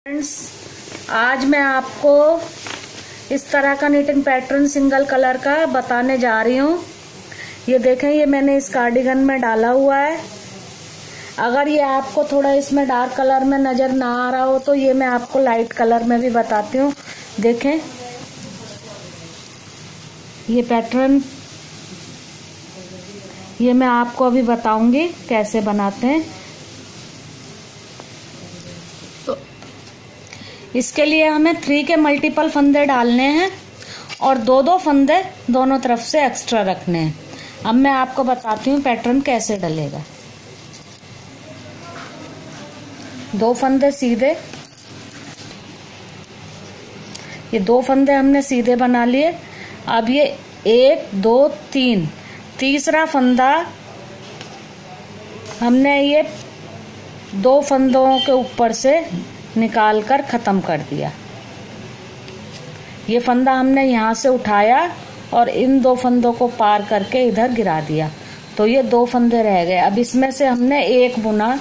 Friends, आज मैं आपको इस तरह का निटिंग पैटर्न सिंगल कलर का बताने जा रही हूँ। ये देखें, ये मैंने इस कार्डिगन में डाला हुआ है। अगर ये आपको थोड़ा इसमें डार्क कलर में नजर ना आ रहा हो तो ये मैं आपको लाइट कलर में भी बताती हूँ। देखें, ये पैटर्न ये मैं आपको अभी बताऊंगी कैसे बनाते हैं। तो इसके लिए हमें 3 के मल्टीपल फंदे डालने हैं और दो फंदे दोनों तरफ से एक्स्ट्रा रखने हैं। अब मैं आपको बताती हूँ पैटर्न कैसे डलेगा। 2 फंदे सीधे, ये 2 फंदे हमने सीधे बना लिए। अब ये 1 2 3 तीसरा फंदा हमने ये 2 फंदों के ऊपर से निकाल कर खत्म कर दिया। ये फंदा हमने यहाँ से उठाया और इन 2 फंदों को पार करके इधर गिरा दिया, तो ये 2 फंदे रह गए। अब इसमें से हमने एक बुना,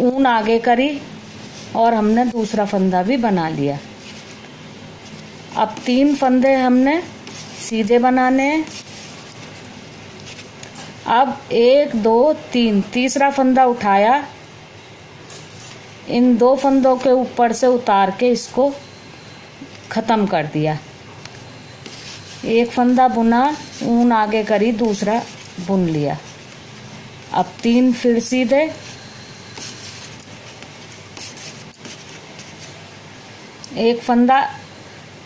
ऊन आगे करी और हमने दूसरा फंदा भी बना लिया। अब 3 फंदे हमने सीधे बनाने हैं। अब 1 2 3 तीसरा फंदा उठाया, इन 2 फंदों के ऊपर से उतार के इसको खत्म कर दिया। एक फंदा बुना, ऊन आगे करी, दूसरा बुन लिया। अब 3 फिर सीधे, एक फंदा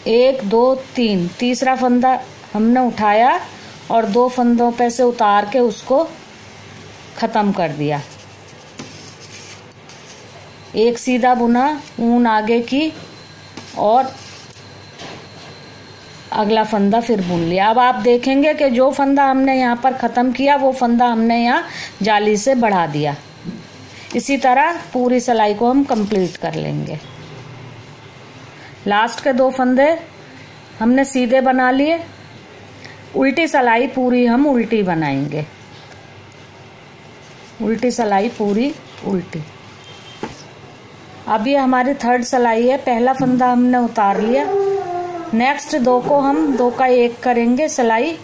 1 2 3 तीसरा फंदा हमने उठाया और 2 फंदों पे से उतार के उसको खत्म कर दिया। एक सीधा बुना, ऊन आगे की और अगला फंदा फिर बुन लिया। अब आप देखेंगे कि जो फंदा हमने यहाँ पर खत्म किया वो फंदा हमने यहाँ जाली से बढ़ा दिया। इसी तरह पूरी सिलाई को हम कंप्लीट कर लेंगे। लास्ट के 2 फंदे हमने सीधे बना लिए। उल्टी सिलाई पूरी हम उल्टी बनाएंगे, उल्टी सिलाई पूरी उल्टी। अब ये हमारी 3rd सिलाई है। पहला फंदा हमने उतार लिया। नेक्स्ट 2 को हम 2 का 1 करेंगे सिलाई।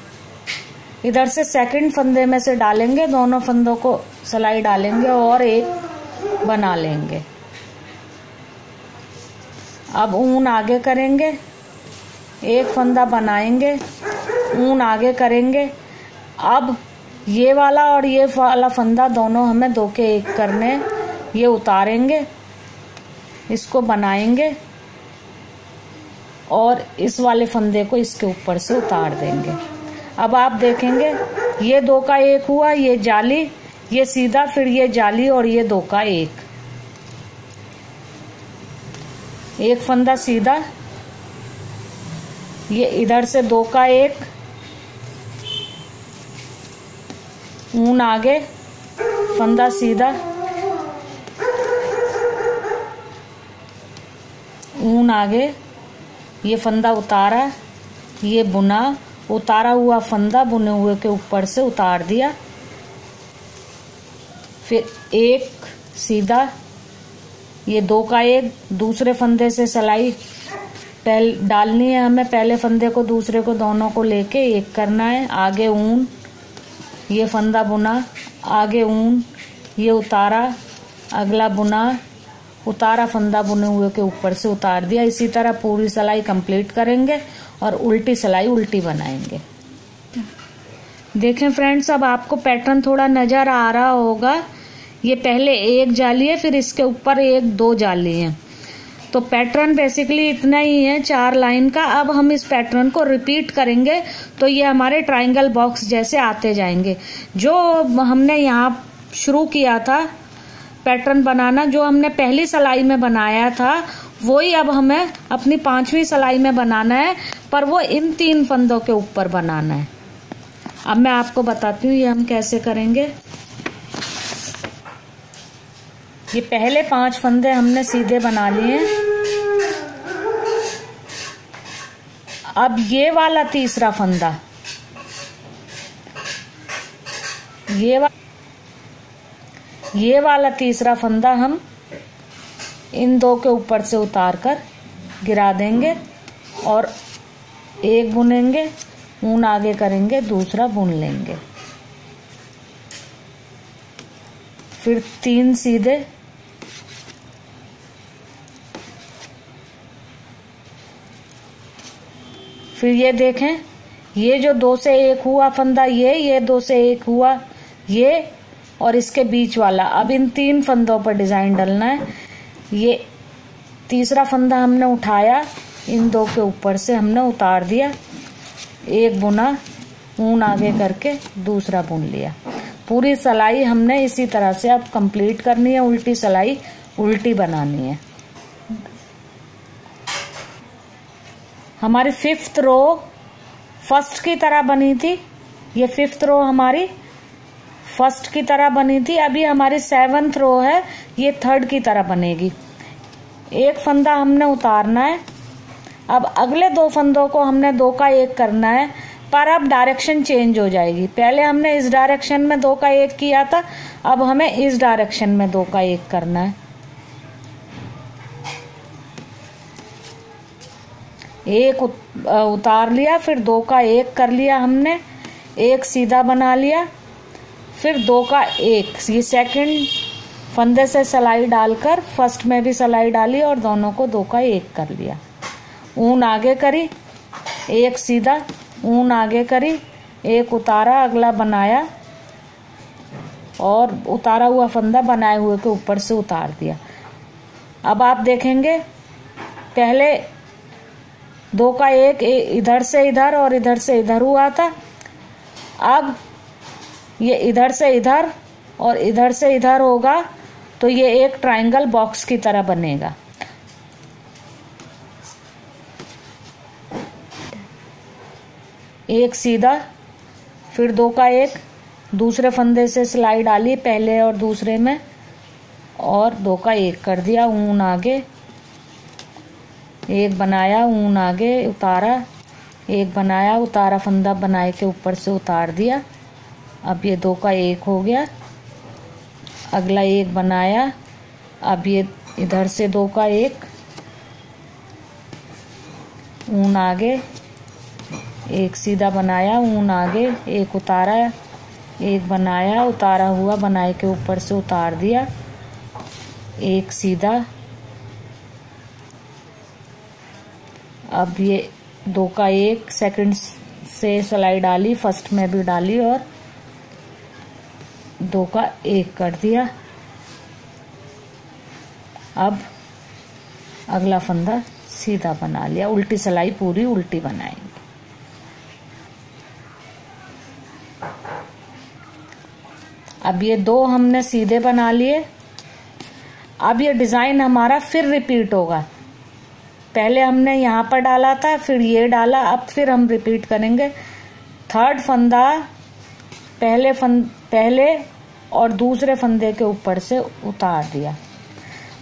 इधर से 2nd फंदे में से डालेंगे, दोनों फंदों को सिलाई डालेंगे और एक बना लेंगे। अब ऊन आगे करेंगे, एक फंदा बनाएंगे, ऊन आगे करेंगे। अब ये वाला और ये वाला फंदा दोनों हमें 2 के 1 करने, ये उतारेंगे, इसको बनाएंगे और इस वाले फंदे को इसके ऊपर से उतार देंगे। अब आप देखेंगे ये 2 का 1 हुआ, ये जाली, ये सीधा, फिर ये जाली और ये 2 का 1। एक फंदा सीधा, ये इधर से 2 का 1, ऊन आगे, फंदा सीधा, ऊन आगे, ये फंदा उतारा, ये बुना, उतारा हुआ फंदा बुने हुए के ऊपर से उतार दिया। फिर एक सीधा, ये 2 का 1, दूसरे फंदे से सिलाई डालनी है हमें। पहले फंदे को दूसरे को दोनों को लेके 1 करना है। आगे ऊन, ये फंदा बुना, आगे ऊन, ये उतारा, अगला बुना, उतारा फंदा बुने हुए के ऊपर से उतार दिया। इसी तरह पूरी सिलाई कंप्लीट करेंगे और उल्टी सिलाई उल्टी बनाएंगे। देखें फ्रेंड्स, अब आपको पैटर्न थोड़ा नजर आ रहा होगा। ये पहले 1 जाली है, फिर इसके ऊपर 1 2 जाली है। तो पैटर्न बेसिकली इतना ही है, 4 लाइन का। अब हम इस पैटर्न को रिपीट करेंगे तो ये हमारे ट्रायंगल बॉक्स जैसे आते जाएंगे। जो हमने यहाँ शुरू किया था पैटर्न बनाना, जो हमने पहली सिलाई में बनाया था, वही अब हमें अपनी 5वीं सिलाई में बनाना है, पर वो इन 3 फंदों के ऊपर बनाना है। अब मैं आपको बताती हूँ ये हम कैसे करेंगे। ये पहले 5 फंदे हमने सीधे बना लिए। अब ये वाला तीसरा फंदा, ये वाला तीसरा फंदा हम इन दो के ऊपर से उतार कर गिरा देंगे और एक बुनेंगे, ऊन आगे करेंगे, दूसरा बुन लेंगे, फिर 3 सीधे, फिर ये देखें, ये जो 2 से 1 हुआ फंदा, ये 2 से 1 हुआ ये, और इसके बीच वाला। अब इन 3 फंदों पर डिजाइन डलना है। ये तीसरा फंदा हमने उठाया, इन 2 के ऊपर से हमने उतार दिया, एक बुना, ऊन आगे करके दूसरा बुन लिया। पूरी सिलाई हमने इसी तरह से अब कंप्लीट करनी है। उल्टी सिलाई उल्टी बनानी है। हमारी 5th रो फर्स्ट की तरह बनी थी। ये 5th रो हमारी फर्स्ट की तरह बनी थी। अभी हमारी 7th रो है, ये 3rd की तरह बनेगी। एक फंदा हमने उतारना है। अब अगले 2 फंदों को हमने 2 का 1 करना है, पर अब डायरेक्शन चेंज हो जाएगी। पहले हमने इस डायरेक्शन में 2 का 1 किया था, अब हमें इस डायरेक्शन में 2 का 1 करना है। एक उतार लिया, फिर 2 का 1 कर लिया हमने, एक सीधा बना लिया, फिर 2 का 1। ये सेकंड फंदे से सिलाई डालकर फर्स्ट में भी सिलाई डाली और दोनों को 2 का 1 कर लिया। ऊन आगे करी, एक सीधा, ऊन आगे करी, एक उतारा, अगला बनाया और उतारा हुआ फंदा बनाए हुए के ऊपर से उतार दिया। अब आप देखेंगे पहले 2 का 1 इधर से इधर और इधर से इधर हुआ था। अब ये इधर से इधर और इधर से इधर होगा, तो ये एक ट्रायंगल बॉक्स की तरह बनेगा। एक सीधा, फिर 2 का 1, दूसरे फंदे से सिलाई डाली पहले और दूसरे में और 2 का 1 कर दिया। ऊन आगे, एक बनाया, ऊन आगे उतारा, एक बनाया, उतारा, फंदा बनाए के ऊपर से उतार दिया। अब ये 2 का 1 हो गया। अगला एक बनाया, अब ये इधर से 2 का 1, ऊन आगे, एक सीधा बनाया, ऊन आगे, एक उतारा, एक बनाया, उतारा हुआ बनाए के ऊपर से उतार दिया, एक सीधा। अब ये 2 का 1 सेकंड से सिलाई डाली, फर्स्ट में भी डाली और 2 का 1 कर दिया। अब अगला फंदा सीधा बना लिया। उल्टी सिलाई पूरी उल्टी बनाएंगे। अब ये 2 हमने सीधे बना लिए। अब ये डिजाइन हमारा फिर रिपीट होगा। पहले हमने यहाँ पर डाला था, फिर ये डाला, अब फिर हम रिपीट करेंगे। 3rd फंदा पहले और दूसरे फंदे के ऊपर से उतार दिया।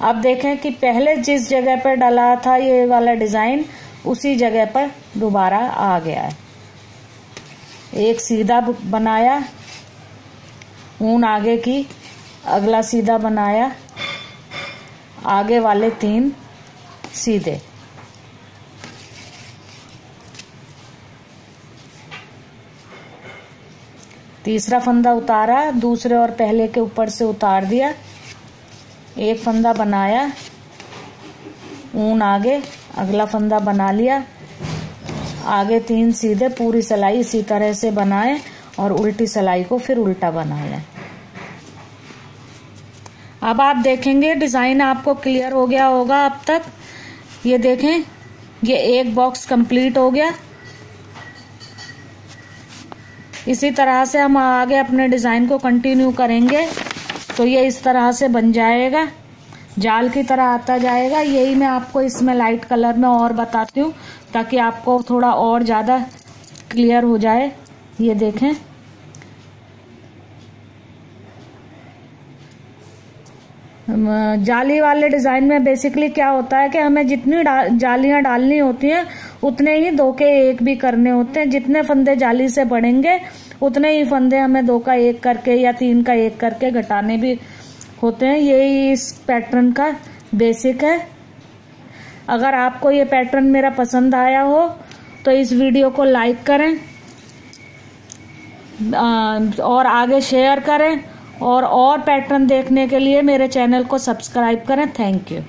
अब देखें कि पहले जिस जगह पर डाला था ये वाला डिजाइन, उसी जगह पर दोबारा आ गया है। एक सीधा बनाया, ऊन आगे की, अगला सीधा बनाया, आगे वाले 3 सीधे। तीसरा फंदा उतारा, दूसरे और पहले के ऊपर से उतार दिया, एक फंदा बनाया, ऊन आगे, अगला फंदा बना लिया, आगे 3 सीधे। पूरी सिलाई इसी तरह से बनाएं और उल्टी सिलाई को फिर उल्टा बना लें। अब आप देखेंगे डिजाइन आपको क्लियर हो गया होगा अब तक। ये देखें, ये एक बॉक्स कंप्लीट हो गया। इसी तरह से हम आगे अपने डिजाइन को कंटिन्यू करेंगे तो ये इस तरह से बन जाएगा, जाल की तरह आता जाएगा। यही मैं आपको इसमें लाइट कलर में और बताती हूँ ताकि आपको थोड़ा और ज्यादा क्लियर हो जाए। ये देखें, जाली वाले डिजाइन में बेसिकली क्या होता है कि हमें जितनी जालियां डालनी होती हैं उतने ही 2 के 1 भी करने होते हैं। जितने फंदे जाली से बढ़ेंगे उतने ही फंदे हमें 2 का 1 करके या 3 का 1 करके घटाने भी होते हैं। यही इस पैटर्न का बेसिक है। अगर आपको ये पैटर्न मेरा पसंद आया हो तो इस वीडियो को लाइक करें और आगे शेयर करें और पैटर्न देखने के लिए मेरे चैनल को सब्सक्राइब करें। Thank you.